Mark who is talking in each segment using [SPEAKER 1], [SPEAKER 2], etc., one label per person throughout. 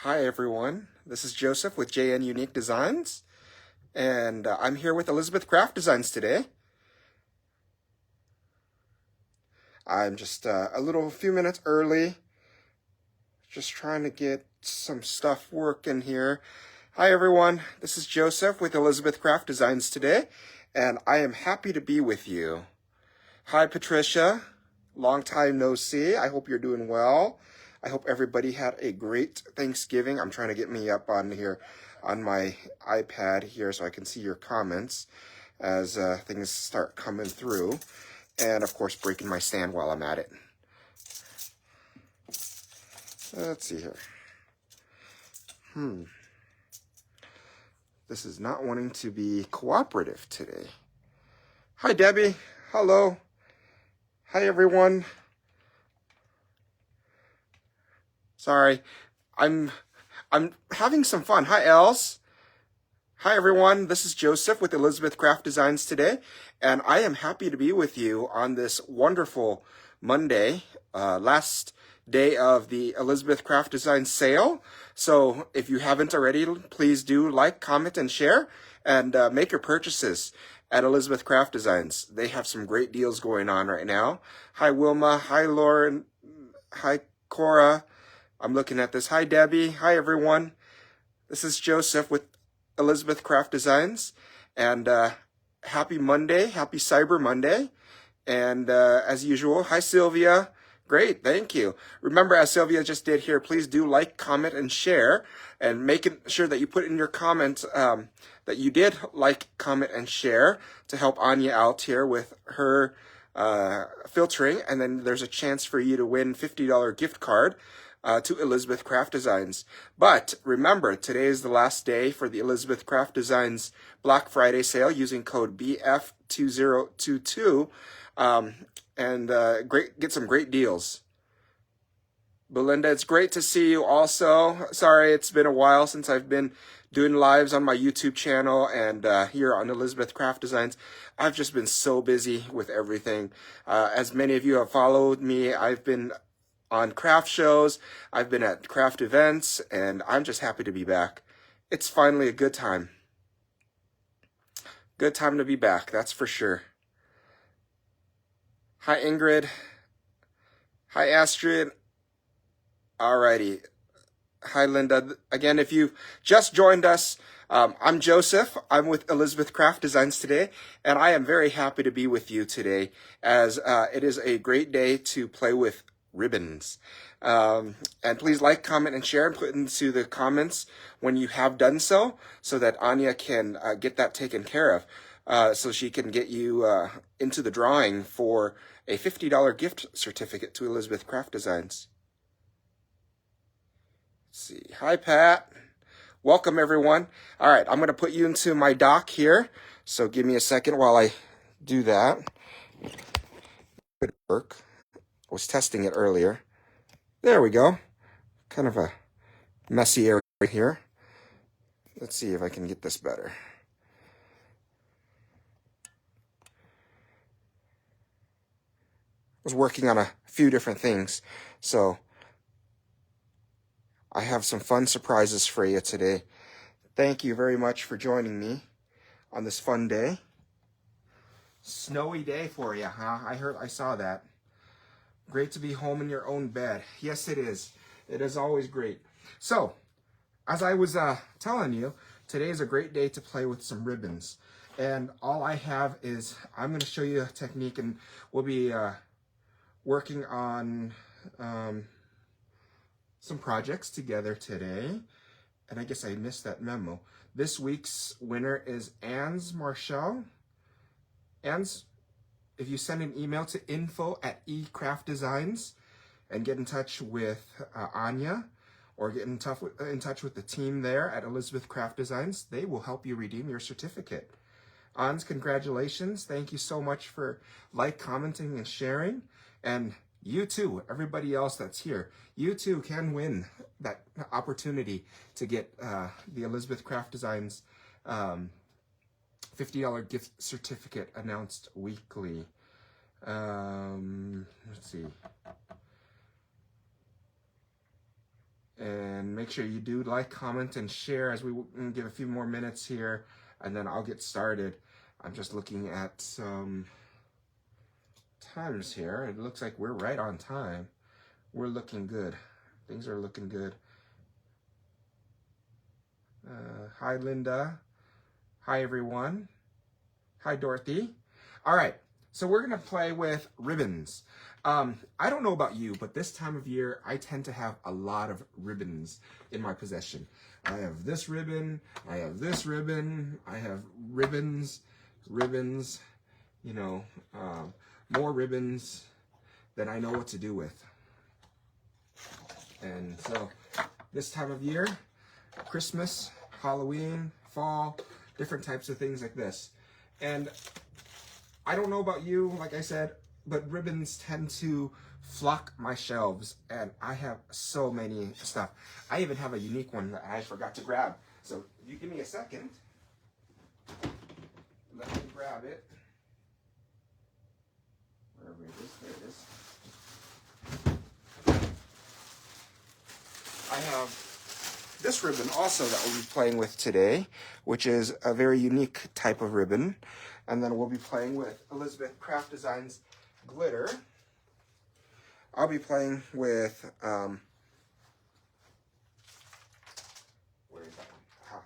[SPEAKER 1] Hi everyone, this is Joseph with JN Unique Designs, and I'm here with Elizabeth Craft Designs today. I'm just a few minutes early, just trying to get some stuff working here. Hi everyone, this is Joseph with Elizabeth Craft Designs today, and I am happy to be with you. Hi Patricia, long time no see, I hope you're doing well. I hope everybody had a great Thanksgiving. I'm trying to get me up on here on my iPad here so I can see your comments as things start coming through. And of course, breaking my stand while I'm at it. Let's see here. This is not wanting to be cooperative today. Hi, Debbie. Hello. Hi, everyone. Sorry, I'm having some fun. Hi, Els. Hi, everyone. This is Joseph with Elizabeth Craft Designs today, and I am happy to be with you on this wonderful Monday, last day of the Elizabeth Craft Designs sale. So if you haven't already, please do like, comment, and share, and make your purchases at Elizabeth Craft Designs. They have some great deals going on right now. Hi, Wilma. Hi, Lauren. Hi, Cora. I'm looking at this. Hi, Debbie. Hi, everyone. This is Joseph with Elizabeth Craft Designs, and happy Monday, happy Cyber Monday, and as usual, hi, Sylvia. Great, thank you. Remember, as Sylvia just did here, please do like, comment, and share, and making sure that you put in your comments that you did like, comment, and share to help Anya out here with her filtering, and then there's a chance for you to win $50 gift card to Elizabeth Craft Designs. But remember, today is the last day for the Elizabeth Craft Designs Black Friday sale using code BF2022 and get some great deals. Belinda, it's great to see you also. Sorry, it's been a while since I've been doing lives on my YouTube channel and here on Elizabeth Craft Designs. I've just been so busy with everything. As many of you have followed me, I've been on craft shows, I've been at craft events, and I'm just happy to be back. It's finally a good time. Good time to be back, that's for sure. Hi, Ingrid. Hi, Astrid. Alrighty. Hi, Linda. Again, if you just joined us, I'm Joseph. I'm with Elizabeth Craft Designs today, and I am very happy to be with you today as it is a great day to play with ribbons. And please like, comment, and share, and put into the comments when you have done so that Anya can get that taken care of, so she can get you into the drawing for a $50 gift certificate to Elizabeth Craft Designs. Let's see. Hi, Pat. Welcome, everyone. All right, I'm going to put you into my dock here, so give me a second while I do that. Good work. I was testing it earlier. There we go. Kind of a messy area here. Let's see if I can get this better. I was working on a few different things, so I have some fun surprises for you today. Thank you very much for joining me on this fun day. Snowy day for you, huh? I saw that. Great to be home in your own bed. Yes, it is. It is always great. So, as I was telling you, today is a great day to play with some ribbons. And all I have is, I'm going to show you a technique, and we'll be working on some projects together today. And I guess I missed that memo. This week's winner is Anne's Marshall. Anne's, if you send an email to info@ecraftdesigns and get in touch with Anya, or get in touch with the team there at Elizabeth Craft Designs, they will help you redeem your certificate. Ans, congratulations. Thank you so much for commenting, and sharing. And you too, everybody else that's here, you too can win that opportunity to get the Elizabeth Craft Designs $50 gift certificate announced weekly. Let's see. And make sure you do like, comment, and share as we give a few more minutes here, and then I'll get started. I'm just looking at some times here. It looks like we're right on time. We're looking good. Things are looking good. Hi, Linda. Hi, everyone. Hi, Dorothy. All right, so we're gonna play with ribbons. I don't know about you, but this time of year, I tend to have a lot of ribbons in my possession. I have this ribbon, I have this ribbon, I have ribbons, you know, more ribbons than I know what to do with. And so this time of year, Christmas, Halloween, fall, different types of things like this. And I don't know about you, like I said, but ribbons tend to flock my shelves, and I have so many stuff. I even have a unique one that I forgot to grab. So if you give me a second, let me grab it. Wherever it is, there it is. I have this ribbon also that we'll be playing with today, which is a very unique type of ribbon. And then we'll be playing with Elizabeth Craft Designs glitter. I'll be playing with, where is that one?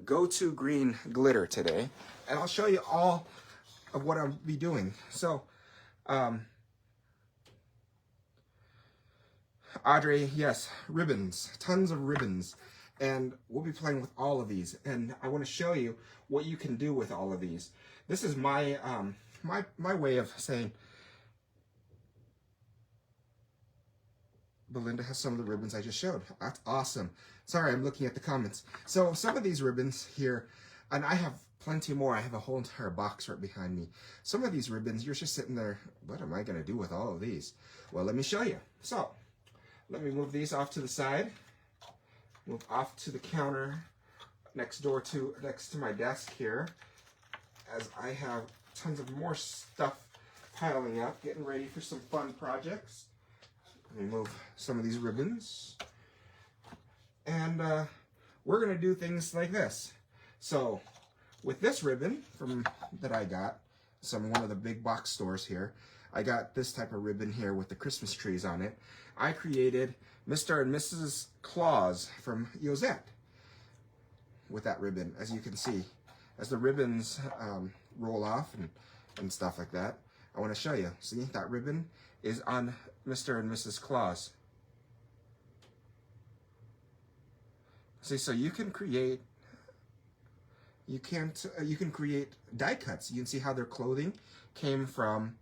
[SPEAKER 1] Go-To Green glitter today. And I'll show you all of what I'll be doing. So, Audrey, yes, ribbons, tons of ribbons. And we'll be playing with all of these. And I want to show you what you can do with all of these. This is my my way of saying, Belinda has some of the ribbons I just showed. That's awesome. Sorry, I'm looking at the comments. So some of these ribbons here, and I have plenty more. I have a whole entire box right behind me. Some of these ribbons, you're just sitting there, what am I going to do with all of these? Well, let me show you. So let me move these off to the side. Move off to the counter next to my desk here, as I have tons of more stuff piling up, getting ready for some fun projects. Let me move some of these ribbons. And we're gonna do things like this. So with this ribbon that I got one of the big box stores here, I got this type of ribbon here with the Christmas trees on it. I created Mr. and Mrs. Claus from Yozette with that ribbon, as you can see. As the ribbons roll off and stuff like that, I want to show you. See, that ribbon is on Mr. and Mrs. Claus. See, so you can create you can create die cuts. You can see how their clothing came from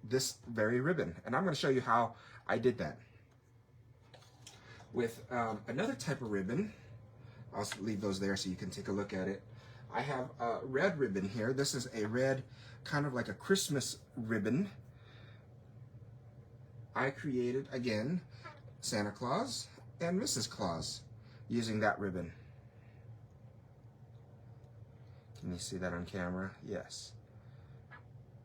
[SPEAKER 1] this very ribbon. And I'm going to show you how I did that. With another type of ribbon, I'll leave those there so you can take a look at it. I have a red ribbon here. This is a red, kind of like a Christmas ribbon. I created, again, Santa Claus and Mrs. Claus using that ribbon. Can you see that on camera? Yes.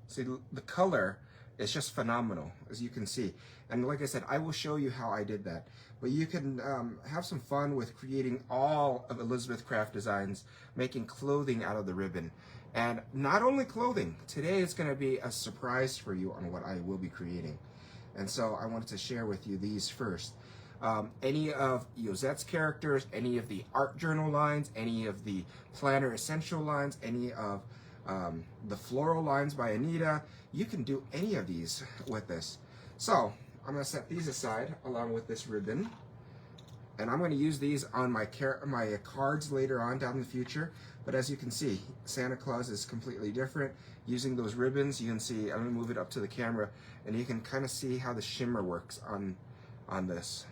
[SPEAKER 1] See, the color is just phenomenal, as you can see. And like I said, I will show you how I did that. But you can have some fun with creating all of Elizabeth Craft Designs, making clothing out of the ribbon. And not only clothing, today it's going to be a surprise for you on what I will be creating. And so I wanted to share with you these first. Any of Yozette's characters, any of the art journal lines, any of the planner essential lines, any of the floral lines by Anita, you can do any of these with this. So I'm going to set these aside along with this ribbon, and I'm going to use these on my cards later on down in the future. But as you can see, Santa Claus is completely different. Using those ribbons, you can see, I'm going to move it up to the camera, and you can kind of see how the shimmer works on this.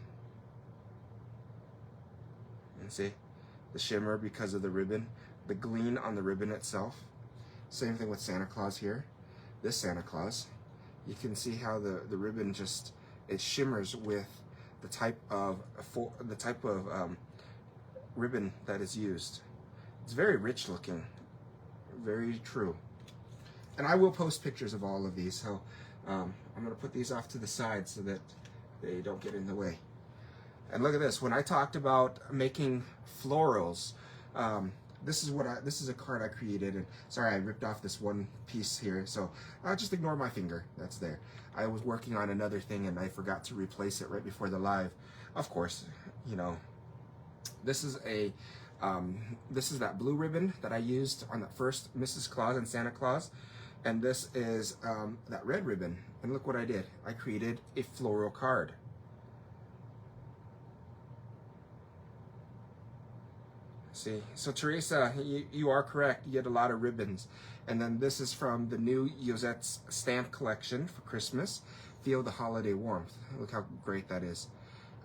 [SPEAKER 1] And see the shimmer because of the ribbon, the gleam on the ribbon itself. Same thing with Santa Claus here. This Santa Claus, you can see how the ribbon just, it shimmers with the type of ribbon that is used. It's very rich looking, very true. And I will post pictures of all of these, so I'm going to put these off to the side so that they don't get in the way. And look at this. When I talked about making florals, this is a card I created. And sorry, I ripped off this one piece here. So just ignore my finger. That's there. I was working on another thing and I forgot to replace it right before the live. Of course, you know, this is that blue ribbon that I used on that first Mrs. Claus and Santa Claus. And this is that red ribbon. And look what I did. I created a floral card. See, so Teresa, you are correct. You get a lot of ribbons. And then this is from the new Yosette's stamp collection for Christmas. Feel the holiday warmth. Look how great that is.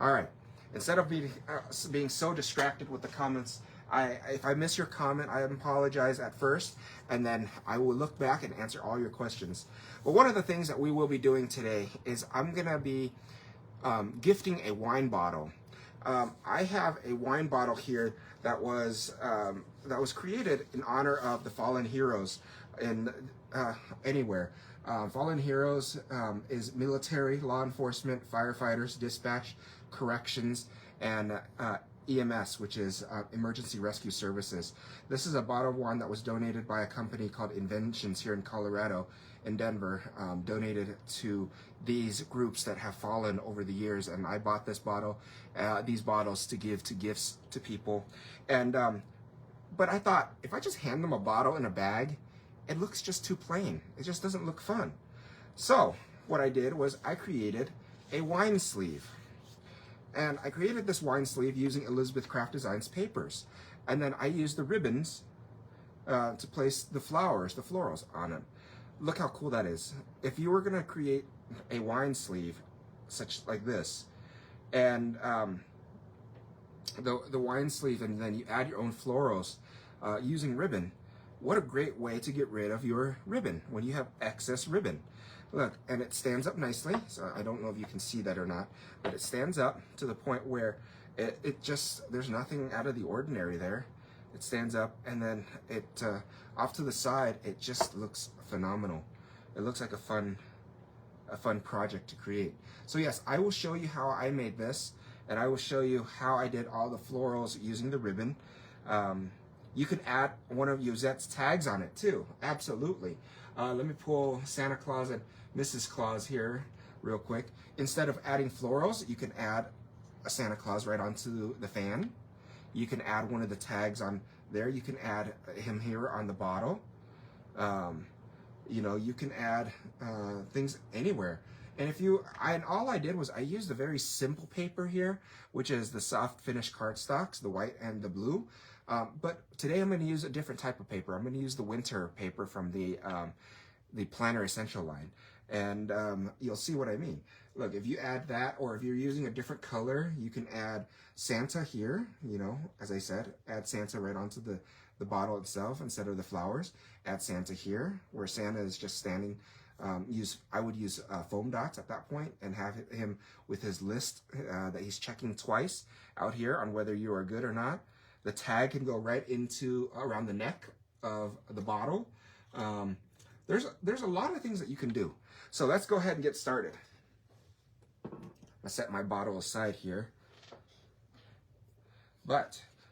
[SPEAKER 1] All right. Instead of being so distracted with the comments, if I miss your comment, I apologize at first, and then I will look back and answer all your questions. But one of the things that we will be doing today is I'm going to be gifting a wine bottle. I have a wine bottle here that was created in honor of the fallen heroes in anywhere. Fallen heroes is military, law enforcement, firefighters, dispatch, corrections, and EMS, which is Emergency Rescue Services. This is a bottle of wine that was donated by a company called Inventions here in Colorado, in Denver, donated to these groups that have fallen over the years. And I bought this bottle, these bottles to give to gifts to people. And but I thought, if I just hand them a bottle in a bag, it looks just too plain. It just doesn't look fun. So what I did was I created a wine sleeve. And I created this wine sleeve using Elizabeth Craft Designs papers. And then I used the ribbons to place the flowers, the florals on it. Look how cool that is. If you were gonna create a wine sleeve such like this, and the wine sleeve, and then you add your own florals using ribbon, what a great way to get rid of your ribbon when you have excess ribbon. Look, and it stands up nicely. So I don't know if you can see that or not, but it stands up to the point where it just, there's nothing out of the ordinary there. It stands up, and then it off to the side, it just looks phenomenal. It looks like a fun project to create. So yes, I will show you how I made this, and I will show you how I did all the florals using the ribbon. You can add one of Yosette's tags on it too, absolutely. Let me pull Santa Claus and Mrs. Claus here real quick. Instead of adding florals, you can add a Santa Claus right onto the fan. You can add one of the tags on there. You can add him here on the bottle. You know, you can add things anywhere. And and all I did was I used a very simple paper here, which is the soft finish cardstocks, the white and the blue. But today I'm going to use a different type of paper. I'm going to use the winter paper from the Planner Essential line. And you'll see what I mean. Look, if you add that, or if you're using a different color, you can add Santa here, you know, as I said, add Santa right onto the bottle itself instead of the flowers. Add Santa here, where Santa is just standing. I would use foam dots at that point and have him with his list that he's checking twice out here on whether you are good or not. The tag can go right into around the neck of the bottle. There's a lot of things that you can do. So let's go ahead and get started. I'll set my bottle aside here.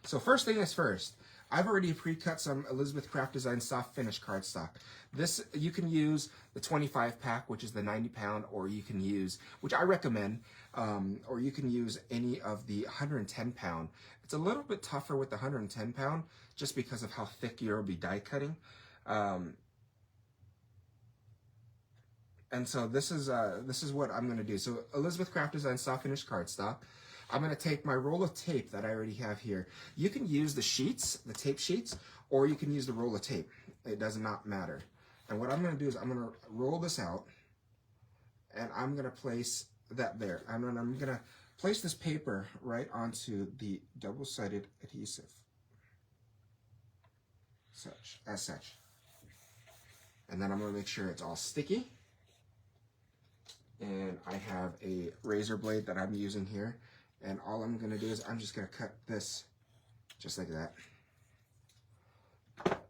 [SPEAKER 1] So first thing is first. I've already pre-cut some Elizabeth Craft Design soft finish cardstock. This, you can use the 25 pack, which is the 90 pound, or you can use, which I recommend, or you can use any of the 110 pound. It's a little bit tougher with the 110 pound, just because of how thick you'll be die cutting. And so this is what I'm going to do. So Elizabeth Craft Design soft finish cardstock. I'm going to take my roll of tape that I already have here. You can use the sheets, the tape sheets, or you can use the roll of tape. It does not matter. And what I'm going to do is I'm going to roll this out, and I'm going to place that there. And then I'm going to place this paper right onto the double-sided adhesive, as such. And then I'm going to make sure it's all sticky. And I have a razor blade that I'm using here. And all I'm going to do is I'm just going to cut this just like that.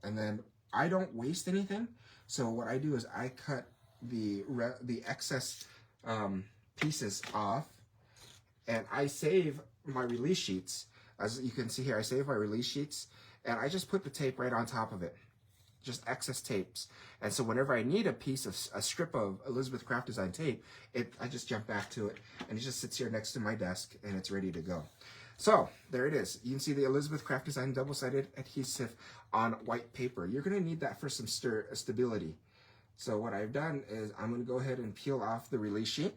[SPEAKER 1] And then I don't waste anything. So what I do is I cut the excess pieces off. And I save my release sheets. As you can see here, I save my release sheets, and I just put the tape right on top of it. Just excess tapes. And so whenever I need a strip of Elizabeth Craft Design tape, I just jump back to it, and it just sits here next to my desk, and it's ready to go. So there it is. You can see the Elizabeth Craft Design double-sided adhesive on white paper. You're going to need that for some stability. So what I've done is I'm going to go ahead and peel off the release sheet.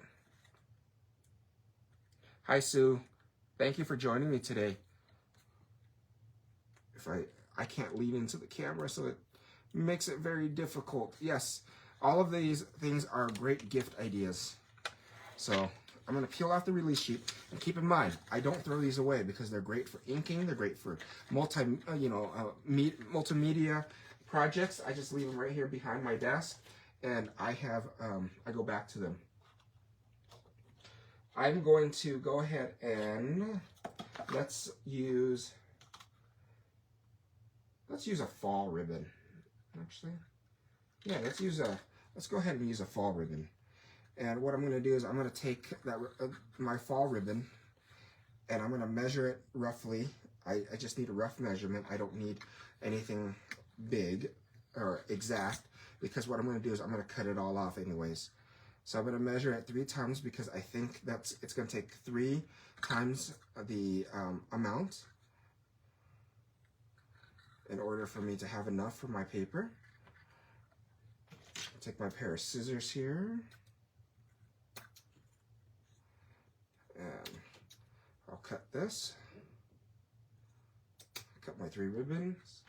[SPEAKER 1] Hi, Sue. Thank you for joining me today. If I can't lean into the camera, so it makes it very difficult. Yes, all of these things are great gift ideas. So I'm going to peel off the release sheet, and keep in mind, I don't throw these away because they're great for inking. They're great for multimedia projects. I just leave them right here behind my desk, and I go back to them. I'm going to go ahead and let's use a fall ribbon. Actually, yeah, let's go ahead and use a fall ribbon. And what I'm going to do is I'm going to take my fall ribbon, and I'm going to measure it roughly. I just need a rough measurement. I don't need anything big or exact, because what I'm going to do is I'm going to cut it all off anyways. So I'm going to measure it 3 times, because I think it's going to take 3 times the amount in order for me to have enough for my paper. I'll take my pair of scissors here, and I'll cut this. Cut my 3 ribbons.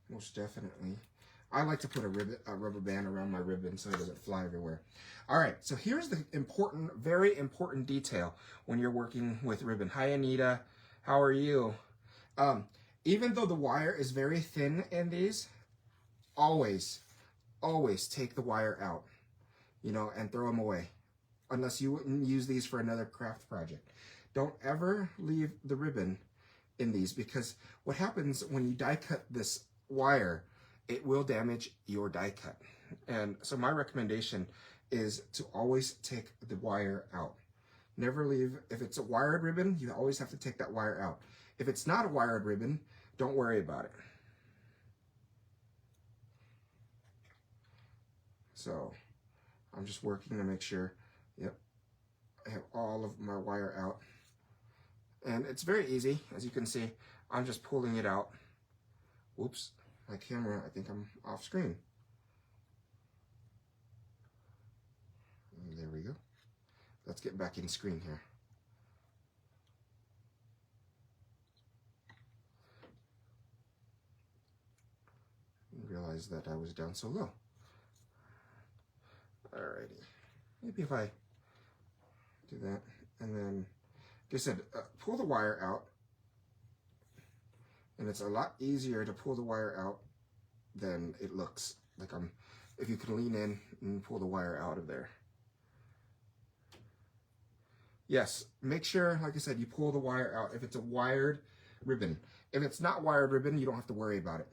[SPEAKER 1] Most definitely. I like to put a rubber band around my ribbon so it doesn't fly everywhere. All right, so here's the important, very important detail when you're working with ribbon. Hi, Anita. How are you? Even though the wire is very thin in these, always take the wire out, and throw them away, unless you wouldn't use these for another craft project. Don't ever leave the ribbon in these, because what happens when you die cut this wire, it will damage your die cut. And so my recommendation is to always take the wire out. Never leave. If it's a wired ribbon, you always have to take that wire out. If it's not a wired ribbon, don't worry about it. So I'm just working to make sure, yep, I have all of my wire out. And it's very easy, as you can see. I'm just pulling it out. Whoops, my camera, I think I'm off screen. There we go. Let's get back in screen here. Realize that I was down so low. Alrighty. Maybe if I do that, and then, like I said, pull the wire out. And it's a lot easier to pull the wire out than it looks. Like if you can lean in and pull the wire out of there. Yes, make sure, like I said, you pull the wire out if it's a wired ribbon. If it's not wired ribbon, you don't have to worry about it.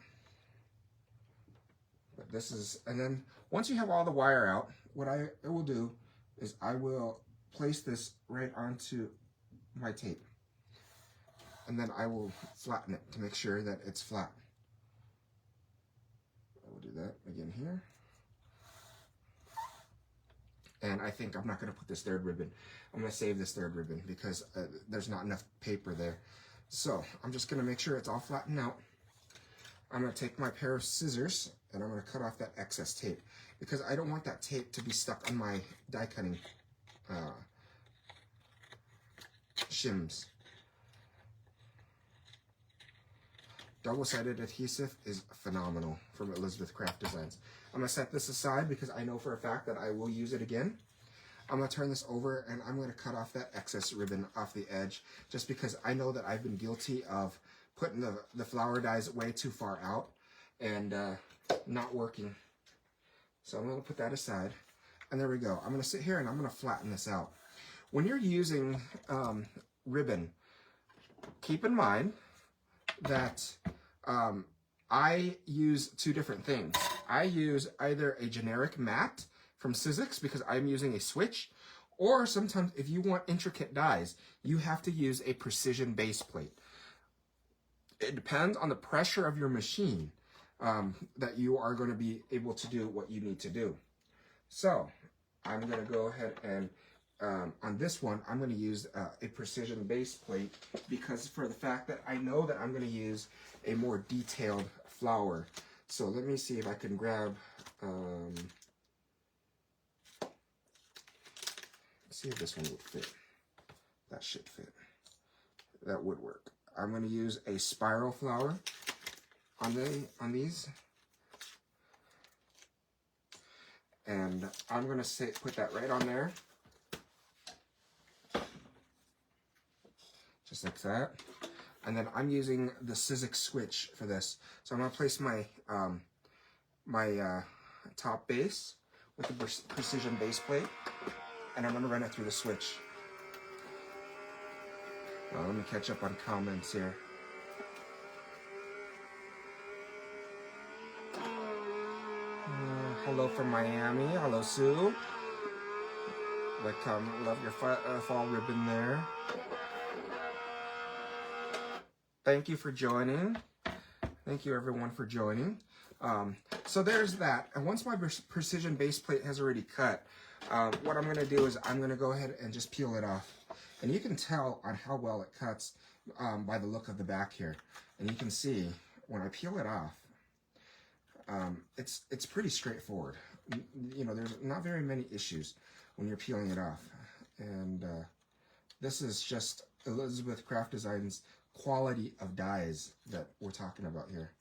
[SPEAKER 1] But this is, and then once you have all the wire out, what I will do is I will place this right onto my tape. And then I will flatten it to make sure that it's flat. I will do that again here. And I think I'm not going to put this 3rd ribbon. I'm going to save this 3rd ribbon because there's not enough paper there. So I'm just going to make sure it's all flattened out. I'm going to take my pair of scissors and I'm going to cut off that excess tape, because I don't want that tape to be stuck on my die cutting shims. Double-sided adhesive is phenomenal from Elizabeth Craft Designs. I'm going to set this aside because I know for a fact that I will use it again. I'm going to turn this over and I'm going to cut off that excess ribbon off the edge, just because I know that I've been guilty of putting the flower dies way too far out and not working. So I'm going to put that aside. And there we go. I'm going to sit here and I'm going to flatten this out. When you're using ribbon, keep in mind that I use 2 different things. I use either a generic matte from Sizzix, because I'm using a switch, Or sometimes if you want intricate dies, you have to use a precision base plate. It depends on the pressure of your machine that you are going to be able to do what you need to do. So I'm going to go ahead and on this one, I'm going to use a precision base plate because for the fact that I know that I'm going to use a more detailed flower. So let me see if I can grab, see if this one would fit. That should fit. That would work. I'm going to use a spiral flower on these. And I'm going to put that right on there. Just like that. And then I'm using the Sizzix switch for this. So I'm going to place my top base with the precision base plate. And I'm going to run it through the switch. Let me catch up on comments here. Hello from Miami. Hello, Sue. Love your fall ribbon there. Thank you for joining. Thank you everyone for joining. So there's that. And once my precision base plate has already cut, what I'm going to do is I'm going to go ahead and just peel it off. And you can tell on how well it cuts by the look of the back here. And you can see when I peel it off, it's pretty straightforward. You know, there's not very many issues when you're peeling it off. And this is just Elizabeth Craft Design's quality of dies that we're talking about here.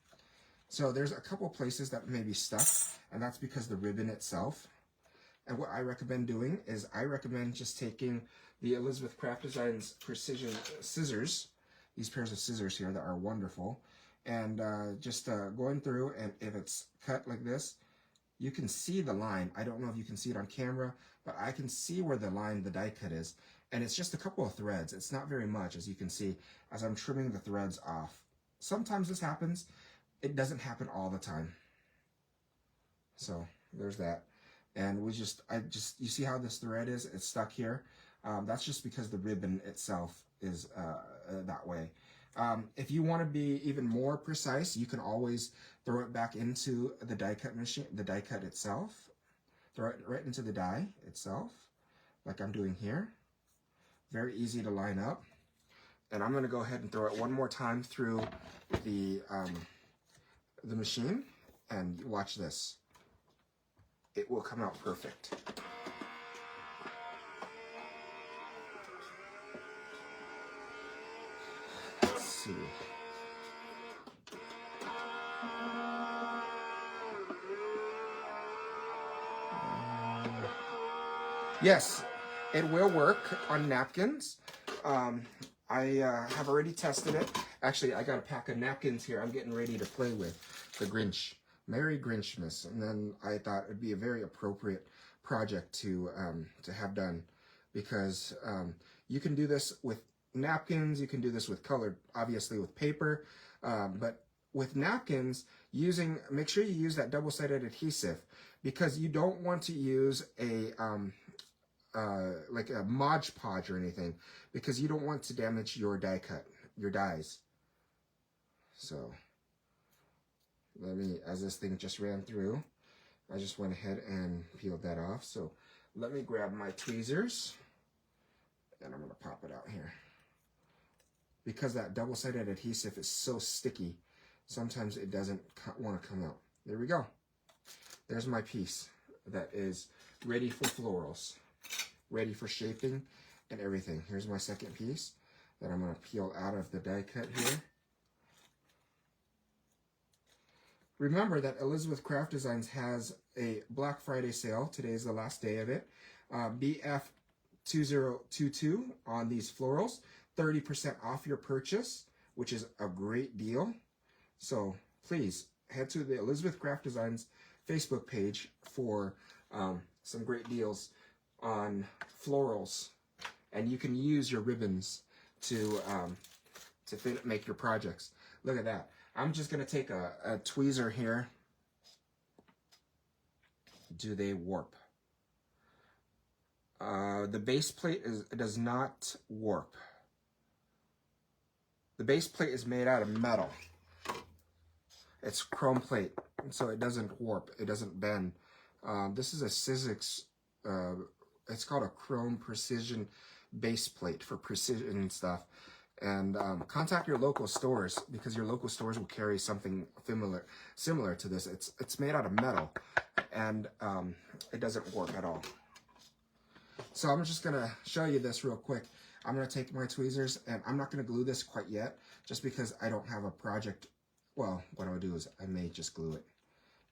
[SPEAKER 1] So there's a couple places that may be stuck, and that's because the ribbon itself. And what I recommend doing is I recommend just taking the Elizabeth Craft Design's precision scissors, these pairs of scissors here that are wonderful, and just going through, and if it's cut like this, you can see the line. I don't know if you can see it on camera, but I can see where the line, the die cut is. And it's just a couple of threads. It's not very much, as you can see, as I'm trimming the threads off. Sometimes this happens. It doesn't happen all the time. So there's that. And you see how this thread is? It's stuck here. That's just because the ribbon itself is that way. If you want to be even more precise, you can always throw it back into the die cut machine, the die cut itself. Throw it right into the die itself, like I'm doing here. Very easy to line up. And I'm going to go ahead and throw it one more time through the machine, and watch this. It will come out perfect. Let's see. Yes, it will work on napkins. I have already tested it. Actually, I got a pack of napkins here I'm getting ready to play with. The Grinch. Merry Grinchmas. And then I thought it'd be a very appropriate project to have done, because you can do this with napkins, you can do this with colored, obviously with paper, but with napkins, make sure you use that double-sided adhesive, because you don't want to use a like a Mod Podge or anything, because you don't want to damage your die cut, your dies. So as this thing just ran through, I just went ahead and peeled that off. So let me grab my tweezers, and I'm going to pop it out here. Because that double-sided adhesive is so sticky, sometimes it doesn't want to come out. There we go. There's my piece that is ready for florals, ready for shaping and everything. Here's my second piece that I'm going to peel out of the die cut here. Remember that Elizabeth Craft Designs has a Black Friday sale. Today is the last day of it. BF2022 on these florals. 30% off your purchase, which is a great deal. So please head to the Elizabeth Craft Designs Facebook page for some great deals on florals. And you can use your ribbons to make your projects. Look at that. I'm just going to take a tweezer here. Do they warp? The base plate does not warp. The base plate is made out of metal. It's chrome plate, so it doesn't warp. It doesn't bend. This is a Sizzix. It's called a chrome precision base plate for precision stuff. And contact your local stores, because your local stores will carry something similar to this. It's made out of metal, and it doesn't warp at all. So I'm just gonna show you this real quick. I'm gonna take my tweezers, and I'm not gonna glue this quite yet, just because I don't have a project. Well, what I'll do is I may just glue it.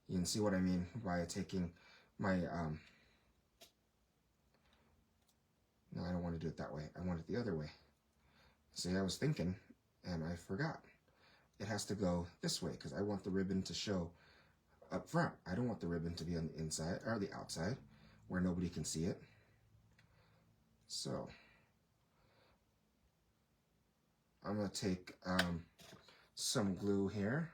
[SPEAKER 1] You can see what I mean by taking my, no, I don't want to do it that way. I want it the other way. See, I was thinking, and I forgot. It has to go this way, because I want the ribbon to show up front. I don't want the ribbon to be on the inside, or the outside, where nobody can see it. So, I'm going to take some glue here.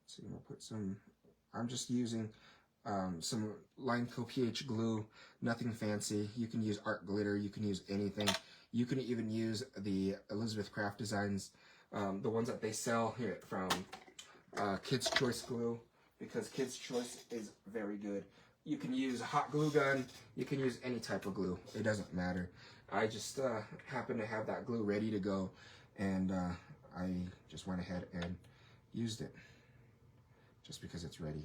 [SPEAKER 1] So I'm going to put some, I'm just using some Line Co PH glue, nothing fancy. You can use art glitter, you can use anything. You can even use the Elizabeth Craft Designs, the ones that they sell here from Kids Choice Glue, because Kids Choice is very good. You can use a hot glue gun, you can use any type of glue, it doesn't matter. I just happen to have that glue ready to go, and I just went ahead and used it, just because it's ready.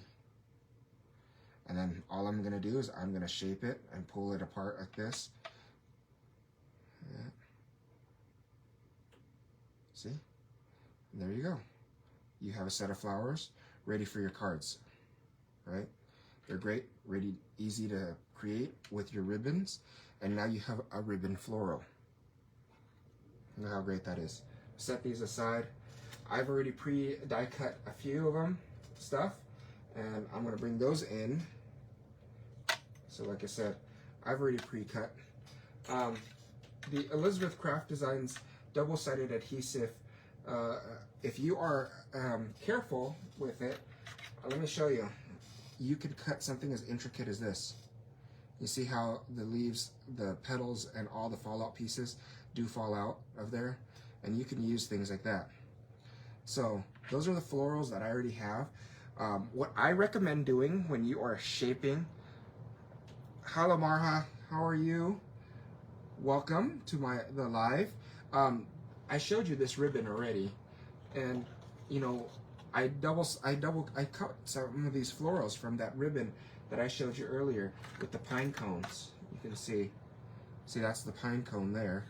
[SPEAKER 1] And then all I'm gonna do is I'm gonna shape it and pull it apart like this. Yeah. See? And there you go. You have a set of flowers ready for your cards, right? They're great, ready, easy to create with your ribbons, and now you have a ribbon floral. Look how great that is. Set these aside. I've already pre-die cut a few of them, and I'm gonna bring those in. So like I said, I've already pre-cut. The Elizabeth Craft Designs double-sided adhesive, if you are careful with it, let me show you. You could cut something as intricate as this. You see how the leaves, the petals, and all the fallout pieces do fall out of there? And you can use things like that. So those are the florals that I already have. What I recommend doing when you are shaping, hello Marha, how are you? Welcome to the live. I showed you this ribbon already, and you know, I cut some of these florals from that ribbon that I showed you earlier with the pine cones. You can see that's the pine cone there.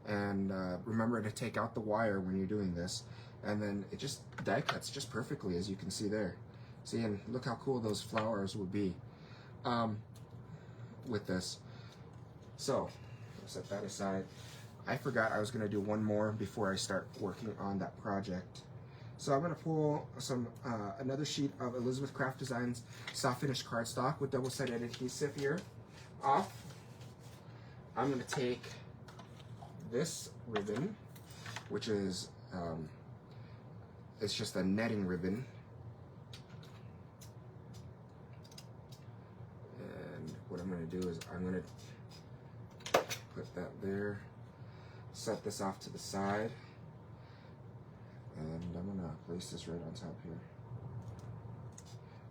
[SPEAKER 1] And remember to take out the wire when you're doing this, and then it just die cuts just perfectly, as you can see there. See, and look how cool those flowers would be with this. So set that aside. I forgot I was going to do one more before I start working on that project. So I'm going to pull some another sheet of Elizabeth Craft Designs soft finish cardstock with double-sided adhesive here off. I'm going to take this ribbon, which is it's just a netting ribbon, and what I'm going to do is I'm going to put that there, set this off to the side, and I'm going to place this right on top here.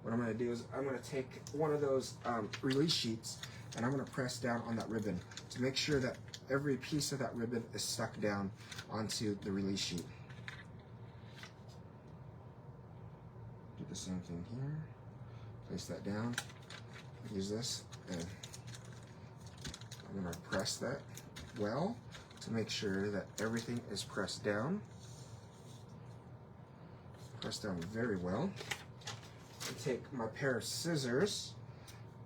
[SPEAKER 1] What I'm going to do is I'm going to take one of those release sheets, and I'm going to press down on that ribbon to make sure that every piece of that ribbon is stuck down onto the release sheet. Do the same thing here. Place that down. Use this, and I'm going to press that well to make sure that everything is pressed down. Press down very well. I take my pair of scissors,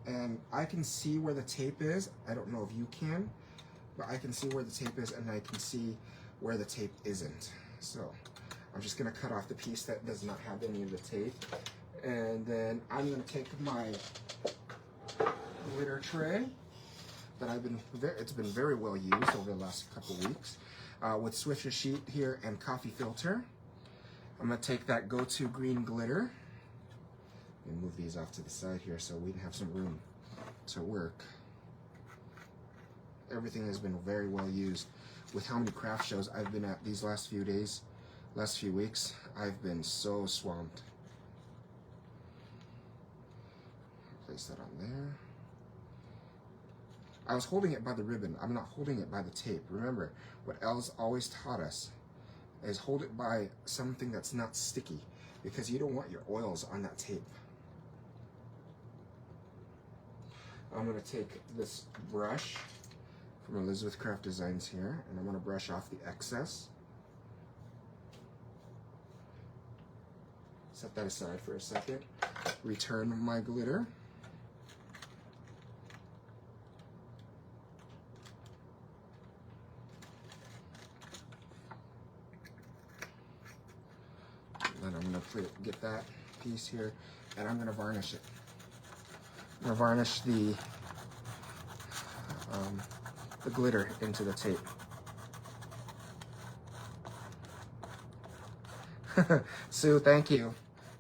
[SPEAKER 1] and I can see where the tape is. I don't know if you can, but I can see where the tape is, and I can see where the tape isn't. So I'm just gonna cut off the piece that does not have any of the tape, and then I'm gonna take my glitter tray that it's been very well used over the last couple weeks with Swiffer sheet here and coffee filter. I'm gonna take that go-to green glitter and move these off to the side here so we can have some room to work. Everything has been very well used. With how many craft shows I've been at these last few days, last few weeks, I've been so swamped. Place that on there. I was holding it by the ribbon. I'm not holding it by the tape. Remember, what Els always taught us is hold it by something that's not sticky, because you don't want your oils on that tape. I'm going to take this brush from Elizabeth Craft Designs here, and I'm going to brush off the excess. Set that aside for a second. Return my glitter. Then I'm going to get that piece here, and I'm going to varnish it. I'm going to varnish the glitter into the tape. Sue, thank you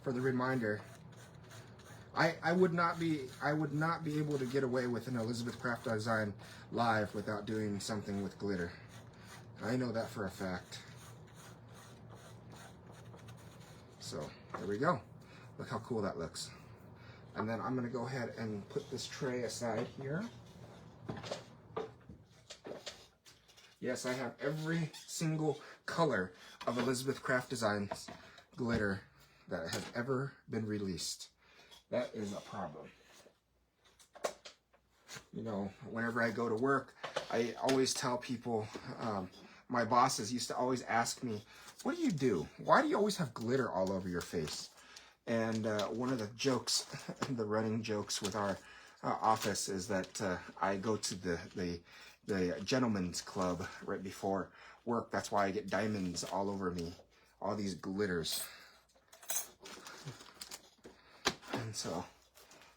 [SPEAKER 1] for the reminder. I would not be able to get away with an Elizabeth Craft Design live without doing something with glitter. I know that for a fact. So there we go. Look how cool that looks. And then I'm going to go ahead and put this tray aside here. Yes, I have every single color of Elizabeth Craft Designs glitter that has ever been released. That is a problem. You know, whenever I go to work, I always tell people, my bosses used to always ask me, what do you do? Why do you always have glitter all over your face? And one of the jokes, the running jokes with our office is that I go to the gentleman's club right before work. That's why I get diamonds all over me, all these glitters. And so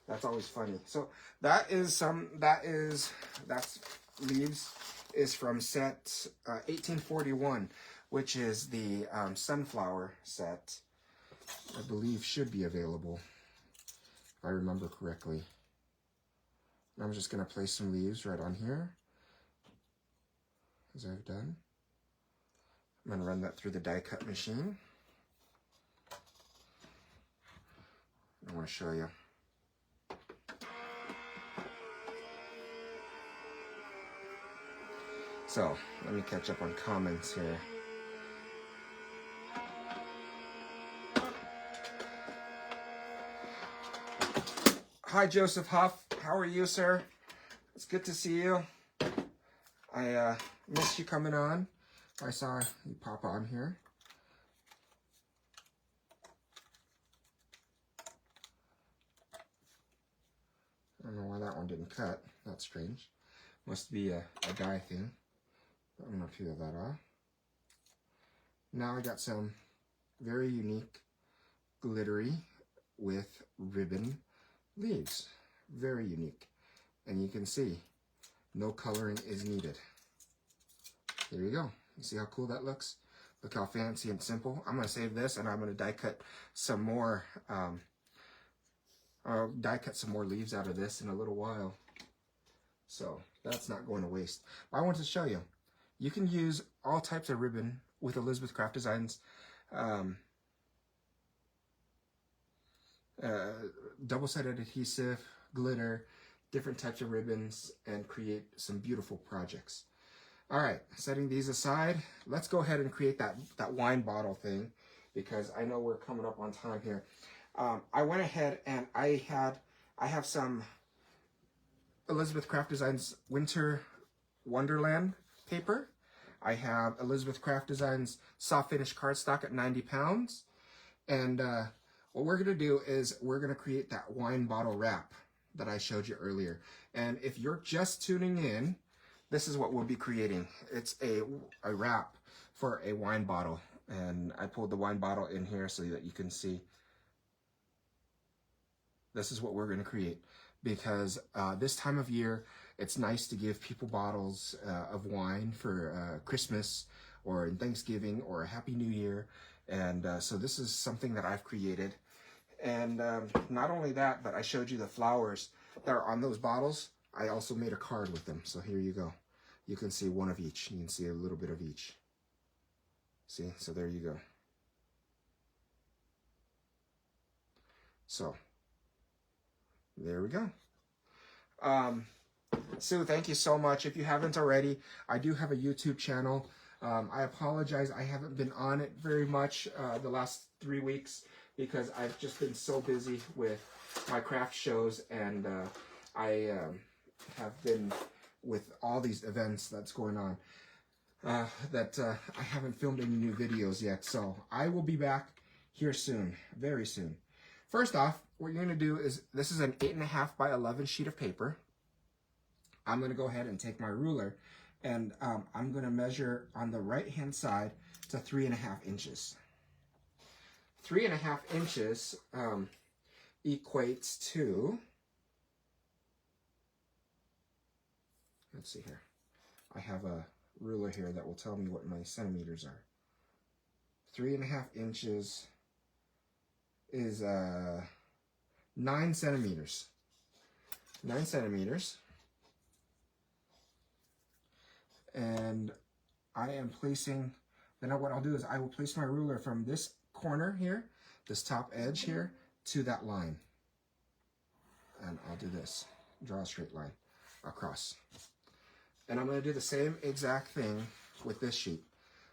[SPEAKER 1] that's always funny. So that's leaves is from set 1841, which is the sunflower set. I believe should be available, if I remember correctly. I'm just going to place some leaves right on here, as I've done. I'm going to run that through the die cut machine. I want to show you. So, let me catch up on comments here. Hi, Joseph Huff. How are you, sir? It's good to see you. I missed you coming on. I saw you pop on here. I don't know why that one didn't cut. That's strange. Must be a die thing. I'm going to peel that off. Now I got some very unique glittery with ribbon leaves. Very unique. And you can see no coloring is needed. There you go. You see how cool that looks? Look how fancy and simple. I'm going to save this and I'm going to die cut some more I'll die cut some more leaves out of this in a little while. So that's not going to waste. But I want to show you. You can use all types of ribbon with Elizabeth Craft Designs. Double-sided adhesive, glitter, different types of ribbons, and create some beautiful projects. All right, setting these aside, let's go ahead and create that wine bottle thing, because I know we're coming up on time here. I went ahead and I have some Elizabeth Craft Designs Winter Wonderland paper. I have Elizabeth Craft Designs soft finish cardstock at 90 pounds. And what we're going to do is we're going to create that wine bottle wrap that I showed you earlier. And if you're just tuning in, this is what we'll be creating. It's a wrap for a wine bottle. And I pulled the wine bottle in here so that you can see. This is what we're going to create, because this time of year, it's nice to give people bottles of wine for Christmas or in Thanksgiving, or a Happy New Year. And so this is something that I've created. And not only that, but I showed you the flowers that are on those bottles. I also made a card with them. So here you go. You can see one of each. You can see a little bit of each. See? So there you go. So there we go. Sue, thank you so much. If you haven't already, I do have a YouTube channel. I apologize, I haven't been on it very much the last 3 weeks because I've just been so busy with my craft shows, and I have been with all these events that's going on that I haven't filmed any new videos yet. So I will be back here soon, very soon. First off, what you're going to do is, this is an 8.5 by 11 sheet of paper. I'm going to go ahead and take my ruler, and I'm going to measure on the right hand side to 3.5 inches. 3.5 inches equates to, let's see here, I have a ruler here that will tell me what my centimeters are. 3.5 inches is 9 centimeters. 9 centimeters. And I am placing, then what I'll do is I will place my ruler from this corner here, this top edge here, to that line. And I'll do this, draw a straight line across. And I'm going to do the same exact thing with this sheet.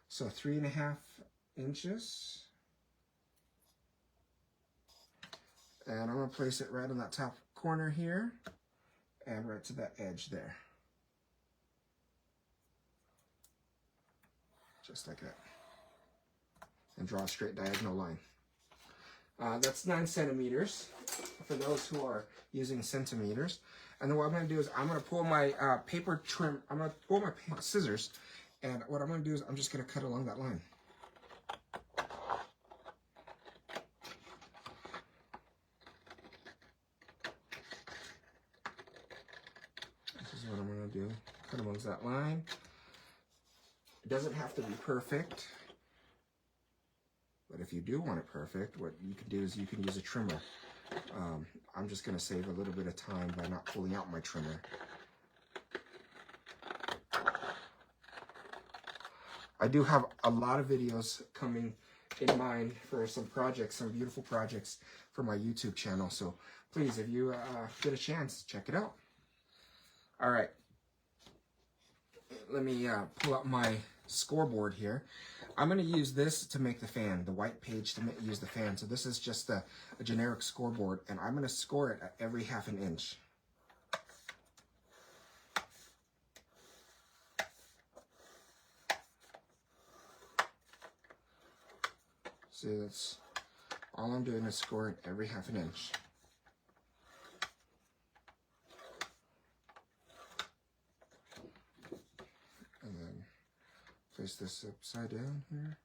[SPEAKER 1] So 3.5 inches. And I'm going to place it right on that top corner here and right to that edge there. Just like that. And draw a straight diagonal line. That's 9 centimeters for those who are using centimeters. And then what I'm going to do is I'm going to pull my paper trim, I'm going to pull my scissors, and what I'm going to do is I'm just going to cut along that line. This is what I'm going to do, cut amongst that line. It doesn't have to be perfect, but if you do want it perfect, what you can do is you can use a trimmer. I'm just going to save a little bit of time by not pulling out my trimmer. I do have a lot of videos coming in mind for some projects, some beautiful projects for my YouTube channel. So please, if you get a chance, check it out. All right. Let me pull out my scoreboard here. I'm going to use this to make the fan, the white page to use the fan. So this is just a generic scoreboard, and I'm going to score it at every 1/2 inch. See, that's all I'm doing is scoring every 1/2 inch. And then place this upside down here.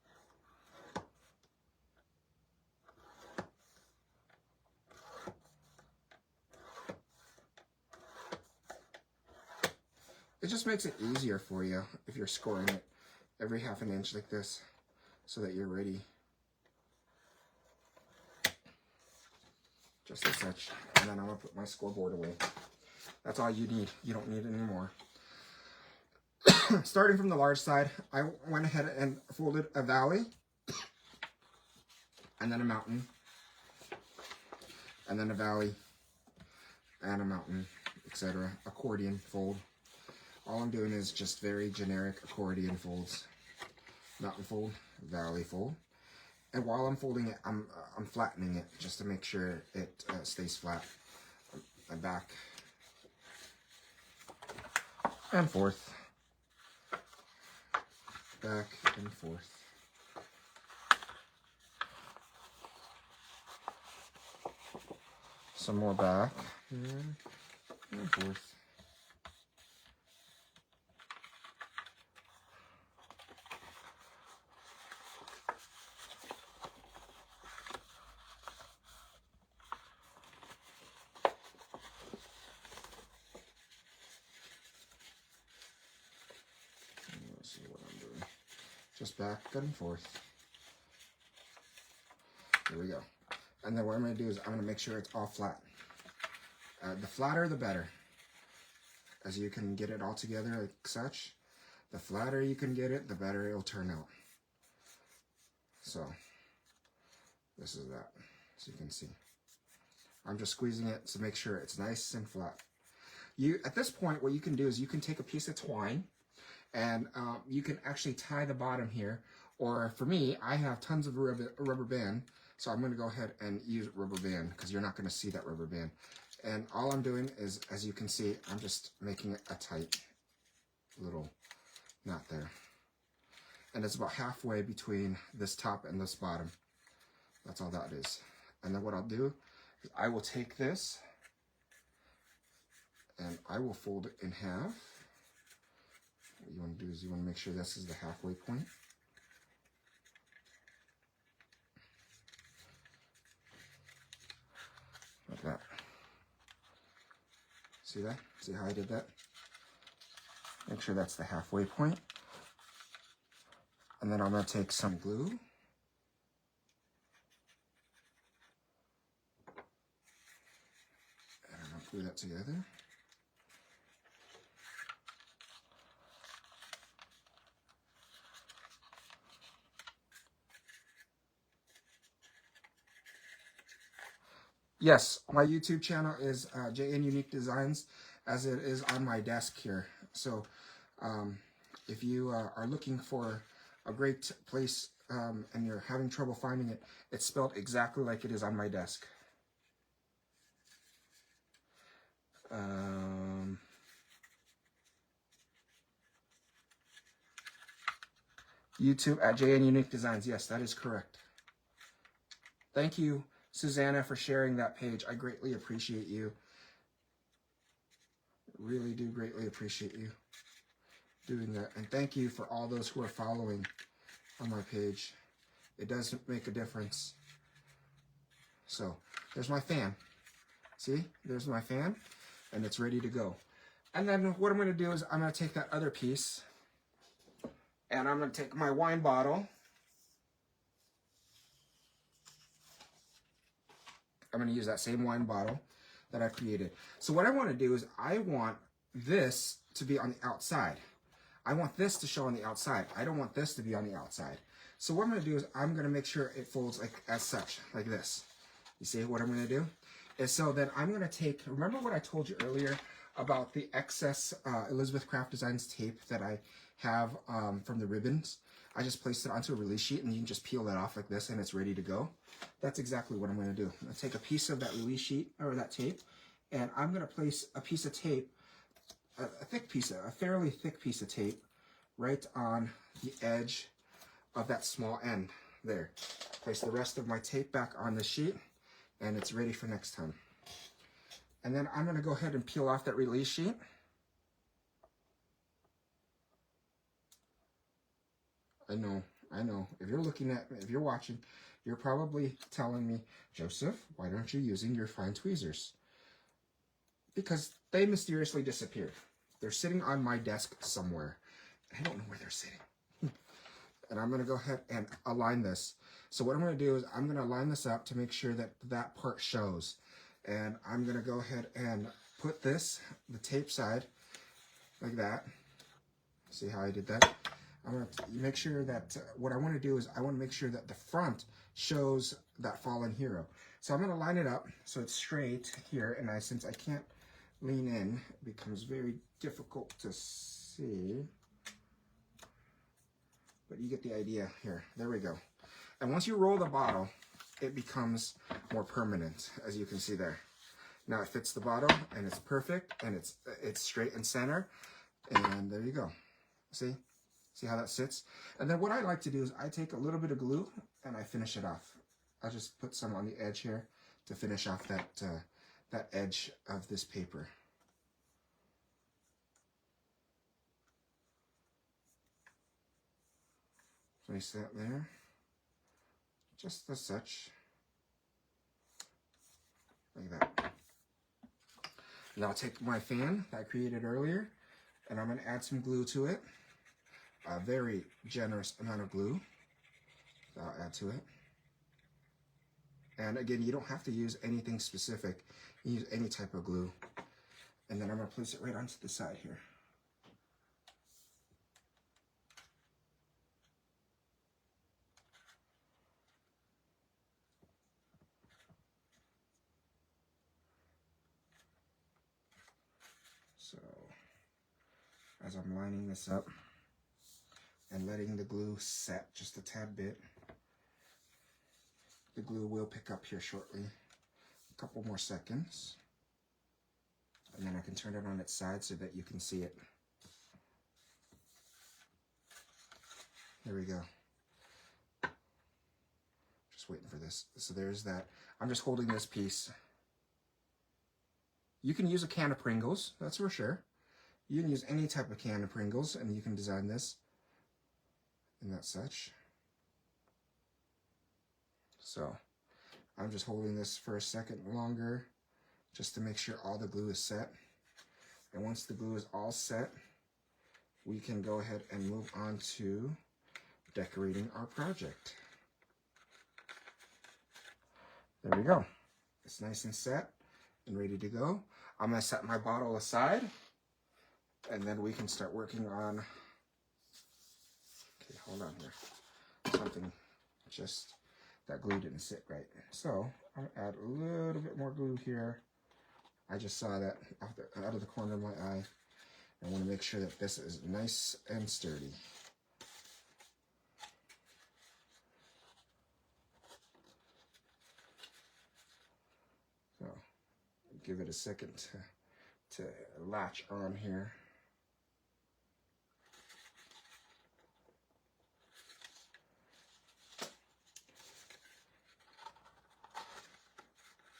[SPEAKER 1] It just makes it easier for you if you're scoring it every 1/2 inch like this, so that you're ready. Just as such. And then I'm going to put my scoreboard away. That's all you need. You don't need any more. Starting from the large side, I went ahead and folded a valley, and then a mountain, and then a valley, and a mountain, etc. Accordion fold. All I'm doing is just very generic accordion folds. Mountain fold, valley fold. And while I'm folding it, I'm flattening it just to make sure it stays flat. And back and forth. Back and forth. Some more back and forth. Let's see what I'm doing. just back and forth. There we go. And then what I'm going to do is I'm going to make sure it's all flat. The flatter, the better. As you can get it all together like such, the flatter you can get it, the better it'll turn out. So, this is that, as you can see. I'm just squeezing it to make sure it's nice and flat. At this point, what you can do is you can take a piece of twine and you can actually tie the bottom here. Or for me, I have tons of rubber band, so I'm going to go ahead and use rubber band because you're not going to see that rubber band. And all I'm doing is, as you can see, I'm just making it a tight little knot there. And it's about halfway between this top and this bottom. That's all that is. And then what I'll do is I will take this and I will fold it in half. What you want to do is you want to make sure this is the halfway point. Like that. See that? See how I did that? Make sure that's the halfway point. And then I'm going to take some glue. And I'm going to glue that together. Yes, my YouTube channel is JN Unique Designs, as it is on my desk here. So if you are looking for a great place and you're having trouble finding it, it's spelled exactly like it is on my desk. YouTube at JN Unique Designs. Yes, that is correct. Thank you, Susanna, for sharing that page. I greatly appreciate you. Really do greatly appreciate you doing that. And thank you for all those who are following on my page. It does make a difference. So there's my fan. See, there's my fan, and it's ready to go. And then what I'm going to do is I'm going to take that other piece, and I'm going to take my wine bottle. I'm going to use that same wine bottle that I created. So what I want to do is I want this to be on the outside. I want this to show on the outside. I don't want this to be on the outside. So what I'm going to do is I'm going to make sure it folds like as such, like this. You see what I'm going to do? Is so that I'm going to take, remember what I told you earlier about the excess Elizabeth Craft Designs tape that I have from the ribbons? I just placed it onto a release sheet, and you can just peel that off like this and it's ready to go. That's exactly what I'm going to do. I'm going to take a piece of that release sheet, or that tape, and I'm going to place a piece of tape, a fairly thick piece of tape, right on the edge of that small end there. Place the rest of my tape back on the sheet, and it's ready for next time. And then I'm going to go ahead and peel off that release sheet. I know. If you're watching, you're probably telling me, Joseph, why aren't you using your fine tweezers? Because they mysteriously disappeared. They're sitting on my desk somewhere. I don't know where they're sitting. And I'm going to go ahead and align this. So what I'm going to do is I'm going to line this up to make sure that that part shows. And I'm going to go ahead and put this, the tape side, like that. See how I did that? I'm going to make sure that what I want to do is I want to make sure that the front shows that fallen hero. So I'm going to line it up so it's straight here, and since I can't lean in, it becomes very difficult to see. But you get the idea here. There we go. And once you roll the bottle, it becomes more permanent, as you can see there. Now it fits the bottle, and it's perfect, and it's straight and center. And there you go. See? See how that sits? And then what I like to do is I take a little bit of glue and I finish it off. I'll just put some on the edge here to finish off that edge of this paper. Place that there, just as such, like that. Now I'll take my fan that I created earlier, and I'm going to add some glue to it. a very generous amount of glue that I'll add to it. And again, you don't have to use anything specific. You use any type of glue. And then I'm going to place it right onto the side here. So as I'm lining this up and letting the glue set just a tad bit, the glue will pick up here shortly. A couple more seconds. And then I can turn it on its side so that you can see it. There we go. Just waiting for this. So there's that. I'm just holding this piece. You can use a can of Pringles, that's for sure. You can use any type of can of Pringles and you can design this and that such. So I'm just holding this for a second longer just to make sure all the glue is set. And once the glue is all set, we can go ahead and move on to decorating our project. There we go. It's nice and set and ready to go. I'm going to set my bottle aside and then we can start working on, okay, hold on here. Something, just that glue didn't sit right. So I'll add a little bit more glue here. I just saw that out of the corner of my eye. I want to make sure that this is nice and sturdy. So give it a second to latch on here.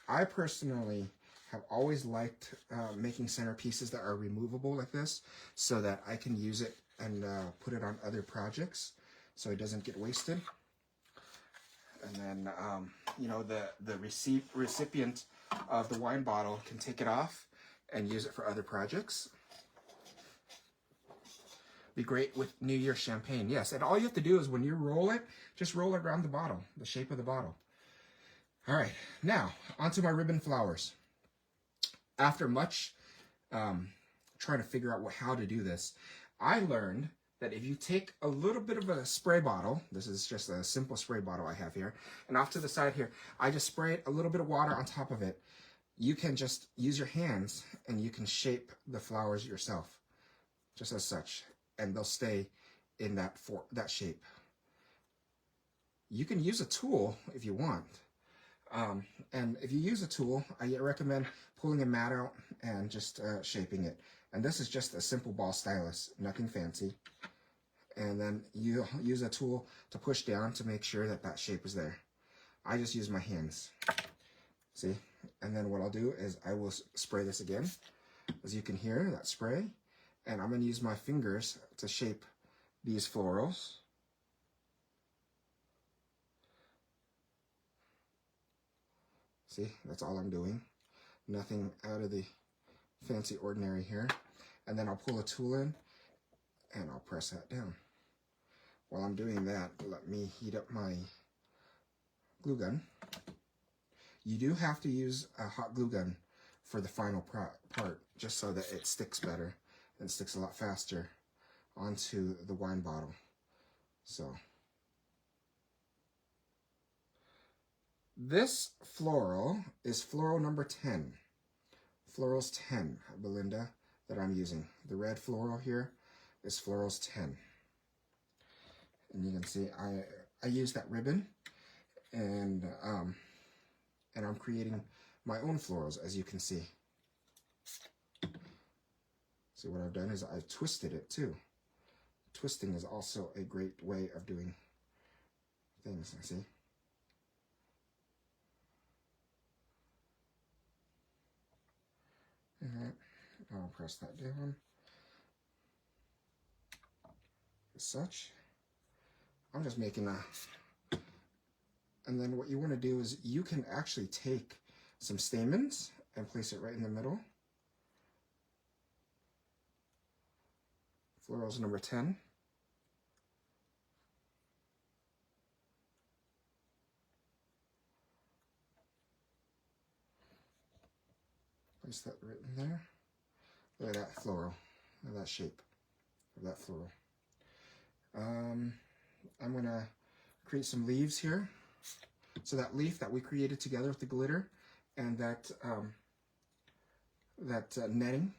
[SPEAKER 1] I personally have always liked making centerpieces that are removable like this so that I can use it and put it on other projects so it doesn't get wasted. And then, you know, the recipient of the wine bottle can take it off and use it for other projects. Be great with New Year champagne. Yes, and all you have to do is when you roll it, just roll it around the bottle, the shape of the bottle. All right, now onto my ribbon flowers. After much trying to figure out how to do this, I learned that if you take a little bit of a spray bottle, this is just a simple spray bottle I have here, and off to the side here, I just spray a little bit of water on top of it. You can just use your hands and you can shape the flowers yourself, just as such, and they'll stay in that shape. You can use a tool if you want. And if you use a tool, I recommend pulling a mat out and just shaping it. And this is just a simple ball stylus, nothing fancy. And then you use a tool to push down to make sure that that shape is there. I just use my hands. See? And then what I'll do is I will spray this again. As you can hear, that spray. And I'm going to use my fingers to shape these florals. See, that's all I'm doing. Nothing out of the fancy ordinary here. And then I'll pull a tool in and I'll press that down. While I'm doing that, let me heat up my glue gun. You do have to use a hot glue gun for the final part, just so that it sticks better and sticks a lot faster onto the wine bottle. So this floral is floral number 10. Florals 10, Belinda, that I'm using. The red floral here is Florals 10. And you can see I use that ribbon and I'm creating my own florals, as you can see. See what I've done is I've twisted it too. Twisting is also a great way of doing things, see? I'll press that down as such. I'm just making a, and then what you want to do is you can actually take some stamens and place it right in the middle. Florals number 10. Place that right in there. Look at that floral. Look at that shape of that floral. I'm gonna create some leaves here. So that leaf that we created together with the glitter and that netting.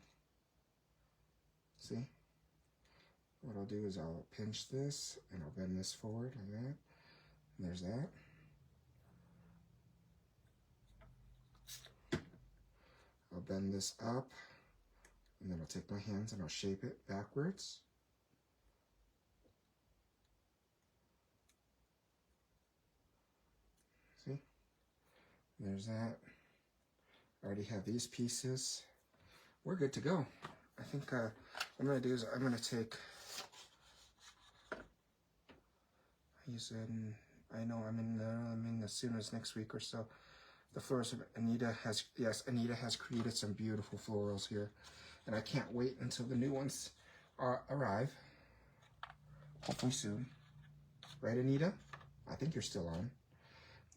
[SPEAKER 1] See? What I'll do is I'll pinch this and I'll bend this forward like that. And there's that. I'll bend this up and then I'll take my hands and I'll shape it backwards. See? There's that. I already have these pieces. We're good to go. I think what I'm going to do is I'm going to take, you said, I know I'm in as soon as next week or so. The florals of Anita has, yes, Anita has created some beautiful florals here. And I can't wait until the new ones arrive. Hopefully soon. Right, Anita? I think you're still on.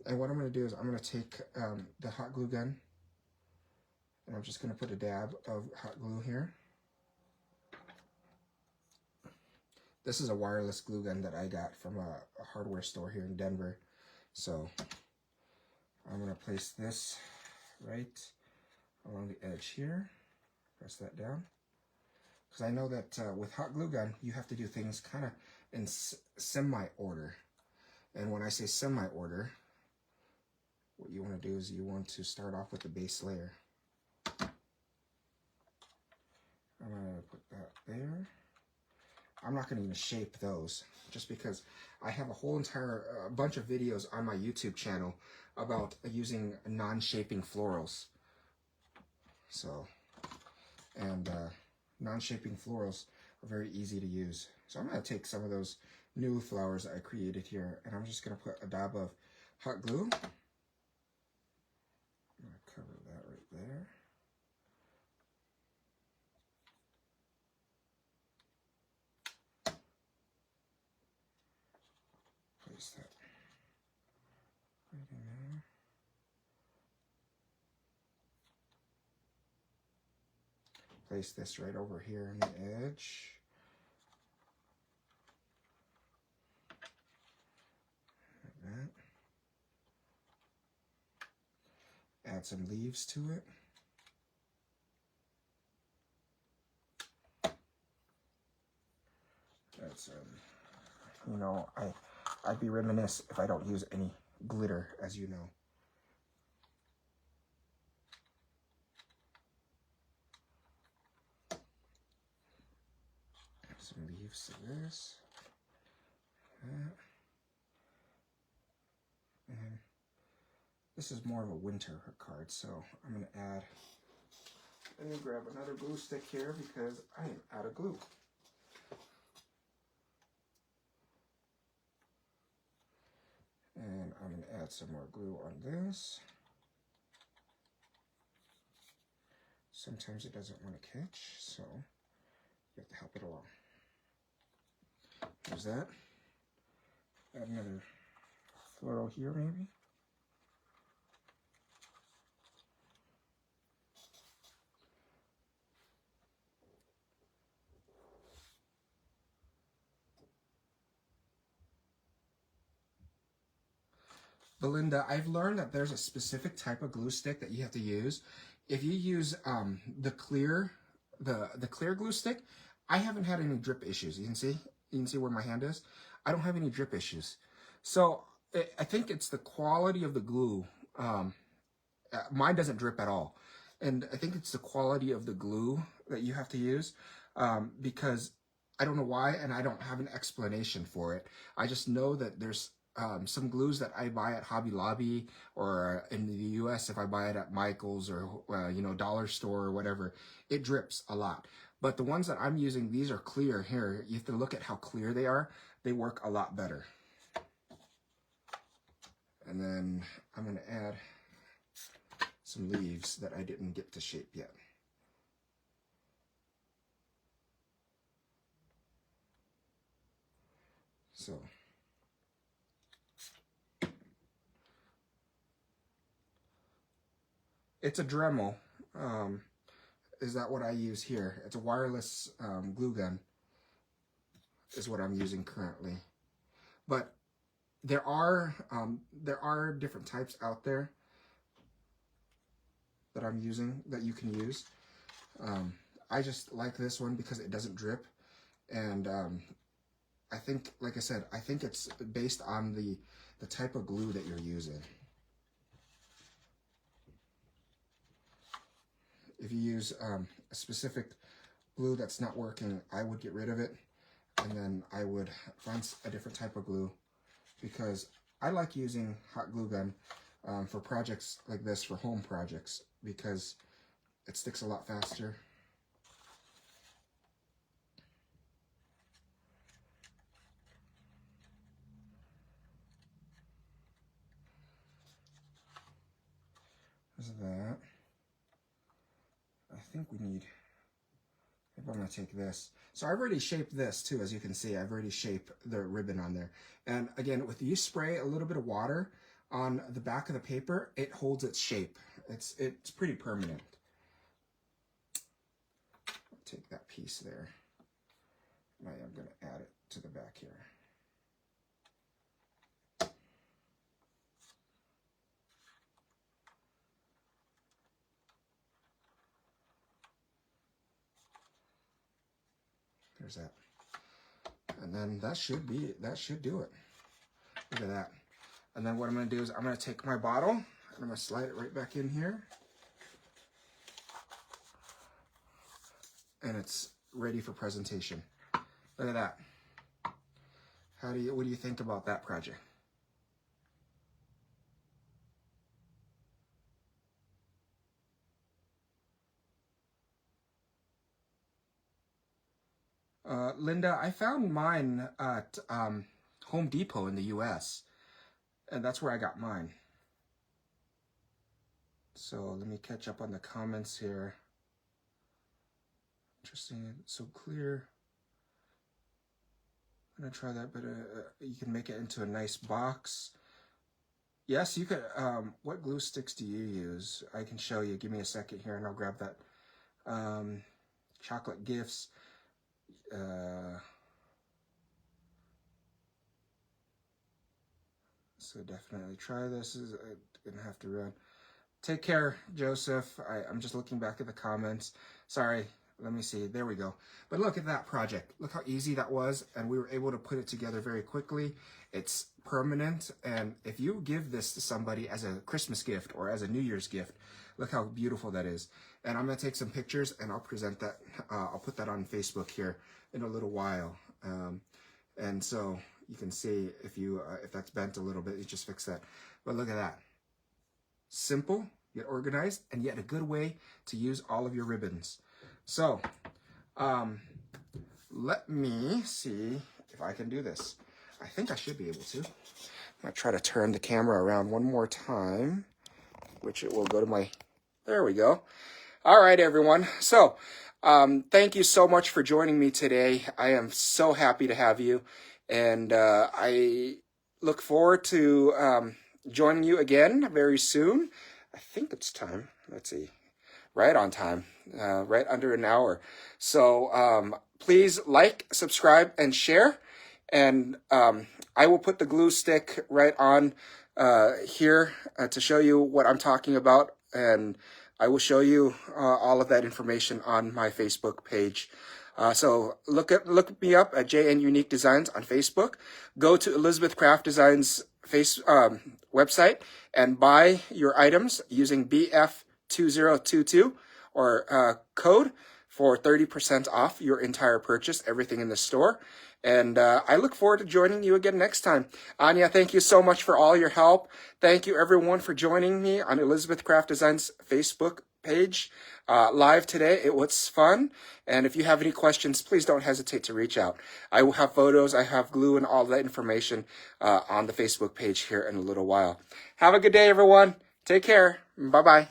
[SPEAKER 1] And what I'm going to do is I'm going to take the hot glue gun. And I'm just going to put a dab of hot glue here. This is a wireless glue gun that I got from a hardware store here in Denver. So I'm going to place this right along the edge here. Press that down. Because I know that with hot glue gun, you have to do things kind of in semi-order. And when I say semi-order, what you want to do is you want to start off with the base layer. I'm going to put that there. I'm not going to even shape those just because I have a whole entire bunch of videos on my YouTube channel about using non-shaping florals. So, and non-shaping florals are very easy to use. So I'm going to take some of those new flowers that I created here and I'm just going to put a dab of hot glue. I'm going to cover that right there. Place that right in there. Place this right over here on the edge. Like that. Add some leaves to it. That's you know, I'd be remiss if I don't use any glitter, as you know. Add some leaves to this. That. And this is more of a winter card, so I'm going to add, let me grab another glue stick here because I am out of glue. And I'm going to add some more glue on this. Sometimes it doesn't want to catch, so you have to help it along. There's that. Add another floral here, maybe. Belinda, I've learned that there's a specific type of glue stick that you have to use. If you use the clear glue stick, I haven't had any drip issues. You can see where my hand is. I don't have any drip issues. So I think it's the quality of the glue. Mine doesn't drip at all. And I think it's the quality of the glue that you have to use because I don't know why, and I don't have an explanation for it. I just know that there's some glues that I buy at Hobby Lobby or in the US, if I buy it at Michael's or, you know, dollar store or whatever, it drips a lot. But the ones that I'm using, these are clear here. You have to look at how clear they are. They work a lot better. And then I'm going to add some leaves that I didn't get to shape yet. So it's a Dremel. is that what I use here. It's a wireless glue gun is what I'm using currently. But there are different types out there that I'm using that you can use. I just like this one because it doesn't drip, and I think, like I said, I think it's based on the type of glue that you're using. If you use a specific glue that's not working, I would get rid of it, and then I would find a different type of glue, because I like using hot glue gun for projects like this, for home projects, because it sticks a lot faster. There's that. I think we need, maybe I'm going to take this. So I've already shaped this too, as you can see. I've already shaped the ribbon on there. And again, if you spray a little bit of water on the back of the paper, it holds its shape. It's pretty permanent. I'll take that piece there. I am going to add it to the back here. There's that. And then that should do it. Look at that. And then what I'm going to do is I'm going to take my bottle and I'm going to slide it right back in here. And it's ready for presentation. Look at that. What do you think about that project? Linda, I found mine at Home Depot in the US, and that's where I got mine. So let me catch up on the comments here. Interesting, it's so clear. I'm gonna try that, but you can make it into a nice box. Yes, you could. What glue sticks do you use? I can show you. Give me a second here, and I'll grab that. Chocolate Gifts. So definitely try this. I'm gonna have to run. Take care, Joseph. I'm just looking back at the comments. Sorry, let me see. There we go. But look at that project. Look how easy that was, and we were able to put it together very quickly. It's permanent, and if you give this to somebody as a Christmas gift or as a New Year's gift, look how beautiful that is. And I'm gonna take some pictures and I'll present that. I'll put that on Facebook here in a little while. And so you can see if that's bent a little bit, you just fix that. But look at that. Simple, yet organized, and yet a good way to use all of your ribbons. So let me see if I can do this. I think I should be able to. I'm gonna try to turn the camera around one more time, which it will go to my, there we go. All right, everyone. So thank you so much for joining me today. I am so happy to have you, and I look forward to joining you again very soon. I think it's time. Let's see. Right on time. Right under an hour. So please like, subscribe, and share. And I will put the glue stick right on here to show you what I'm talking about. And I will show you all of that information on my Facebook page. So look me up at JN Unique Designs on Facebook. Go to Elizabeth Craft Designs website and buy your items using BF2022 or code for 30% off your entire purchase, everything in the store. And I look forward to joining you again next time. Anya, thank you so much for all your help. Thank you, everyone, for joining me on Elizabeth Craft Designs Facebook page live today. It was fun. And if you have any questions, please don't hesitate to reach out. I will have photos, I have glue, and all that information on the Facebook page here in a little while. Have a good day, everyone. Take care. Bye-bye.